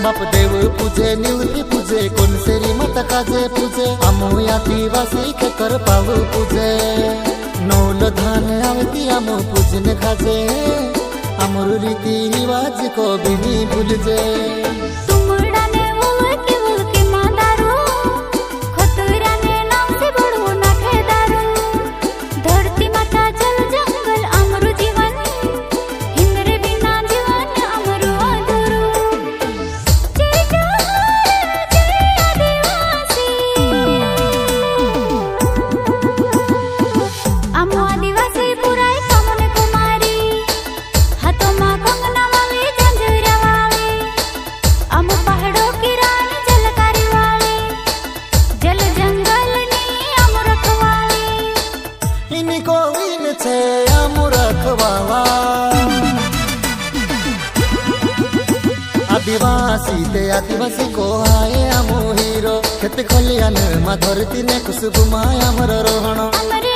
बाप देव पूजे निवृत्ति पूजे कोण सेरी मत काजे पूजे आमो आदिवासी के कर पाव पूजे नौल धान आवती आमो पूजन खाजे आमर रीति रिवाज को भी नहीं भूल जे आदिवासी ते आदिवासी को आए आमो हीरो खेत खलियान मा धरती ने खुशबू माया मर रोहण।